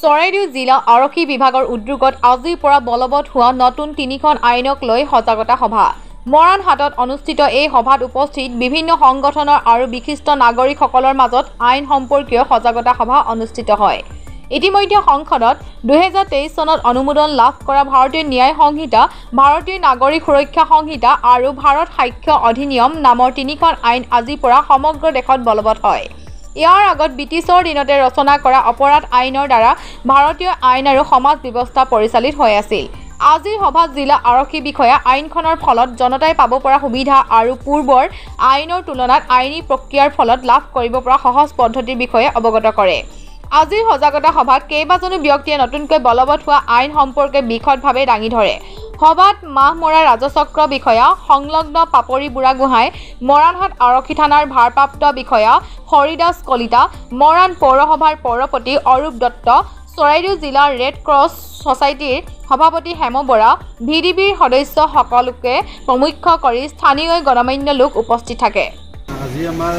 চৰাইদেউ জিলা আৰক্ষী বিভাগৰ উদ্যোগত আজিৰ পৰা বলবৎ হোৱা নতুন ৩খন আইনক লৈ সজাগতা সভা। মৰাণহাটত অনুষ্ঠিত এই সভাত উপস্থিত বিভিন্ন সংগঠনৰ আৰু বিশিষ্ট নাগৰিকসকলৰ মাজত আইন সম্পৰ্কীয় সজাগতা সভা অনুষ্ঠিত হয়। ইতিমধ্যে সংসদত ২০২৩ চনত অনুমোদন লাভ কৰা ভাৰতীয় ন্যায় সংহিতা, ভাৰতীয় নাগৰিক সুৰক্ষা সংহিতা আৰু ভাৰত সাক্ষ্য অধিনিয়ম নামৰ ৩খন আইন আজিৰ পৰা সমগ্ৰ দেশত বলবৎ হয়। ইয়াৰ আগত ব্ৰিটিছৰ দিনতে ৰচনা কৰা অপৰাধ আইনৰ দ্বাৰা ভাৰতীয় আইন আৰু সমাজ ব্যৱস্থা পৰিচালিত হৈ আছিল। আজিৰ সভাত জিলা আৰক্ষী বিষয়া আইনখনৰ ফলত জনতাই পাব পৰা সুবিধা আৰু পূৰ্বৰ আইনৰ তুলনাত আইনী প্ৰক্ৰিয়াৰ ফলত লাভ কৰিব পৰা সহজ পদ্ধতিৰ বিষয়ে অৱগত কৰে। আজিৰ সজাগতা সভাত কেইবাজনো ব্যক্তিয়ে নতুনকৈ বলবৎ হোৱা আইন সম্পৰ্কে বিশদভাৱে দাঙি ধৰে। সভাত মাহমৰা ৰাজচক্ৰ বিষয়া সংলগ্ন পাপৰি বুঢ়াগোহাঁই, মৰাণহাট আৰক্ষী থানাৰ ভাৰপ্ৰাপ্ত বিষয়া হৰিদাস কলিতা, মৰাণ পৌৰসভাৰ পৌৰপতি অৰূপ দত্ত, চৰাইদেউ জিলাৰ ৰেড ক্ৰছ ছ'চাইটিৰ সভাপতি হেম বৰা, ভিডিবিৰ সদস্য সকলোকে প্ৰমুখ্য কৰি স্থানীয় গণমান্য লোক উপস্থিত থাকে। আজি আমাৰ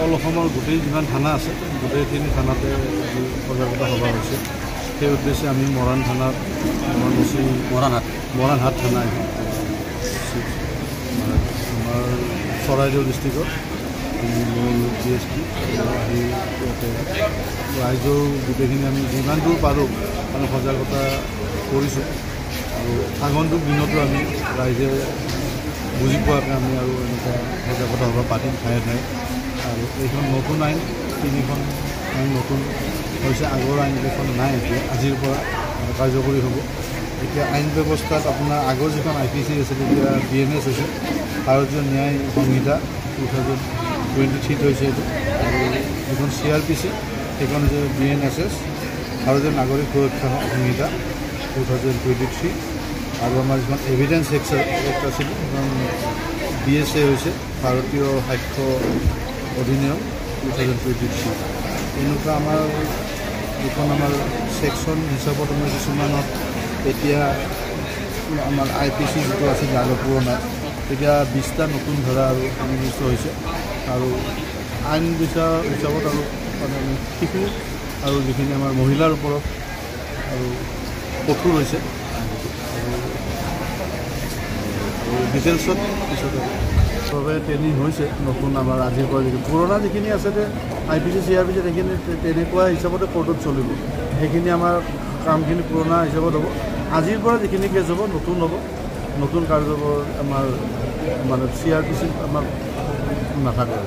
অল অসমৰ গোটেই যিমান থানা আছে গোটেইখিনি থানাতে সজাগতা সভা হৈছে। সেই উদ্দেশ্যে আমি মৰাণ থানাত মৰাণহাট থানা আমাৰ চৰাইদেউ ডিষ্ট্ৰিক্টৰ DSP আহি ইয়াতে ৰাইজৰ গোটেইখিনি আমি যিমান দূৰ পাৰোঁ মানে সজাগতা কৰিছোঁ আৰু আগন্তুক দিনতো আমি ৰাইজে বুজি পোৱাকৈ আমি আৰু এনেকুৱা সজাগতা সভা পাতিম ঠায়ে ঠায়ে। আৰু এইখন নতুন আইন ৩খন আইন নতুন হৈছে, আগৰ আইন কেইখন নাই, এতিয়া আজিৰ পৰা কাৰ্যকৰী হ'ব। এতিয়া আইন ব্যৱস্থাত আপোনাৰ আগৰ যিখন IPC আছিল এতিয়া BNS হৈছে, ভাৰতীয় ন্যায় সংহিতা 2023 হৈছে এইটো, আৰু যিখন CRPC সেইখন হৈছে BNSS ভাৰতীয় নাগৰিক সুৰক্ষা সংহিতা 2023, আৰু আমাৰ যিখন এভিডেন্স এক্ট আছিল সেইখন BSA হৈছে ভাৰতীয় সাক্ষ্য অধিনিয়ম 2023। এনেকুৱা আমাৰ যিখন আমাৰ ছেকশ্যন হিচাপত আমাৰ কিছুমানত এতিয়া আমাৰ IPC যিটো আছিল আগৰ পুৰণা, এতিয়া 20টা নতুন ধাৰা আৰু সন্নিৱিষ্ট হৈছে। আৰু আইন হিচাপত আৰু মানে শিশু আৰু যিখিনি আমাৰ মহিলাৰ ওপৰত আৰু কঠোৰ হৈছে। আৰু ডিটেইলছত পিছতে ট্ৰেইনিং হৈছে নতুন আমাৰ আজিৰ পৰা যিখিনি পুৰণা যিখিনি আছে IPC CRPC সেইখিনি তেনেকুৱা হিচাপতে কোৰ্টত চলিব। সেইখিনি আমাৰ কামখিনি পুৰণা হিচাপত হ'ব। আজিৰ পৰা যিখিনি কেছ হ'ব নতুন হ'ব, নতুন কাৰ্যকৰ আমাৰ মানে CRPC আমাৰ নাথাকে।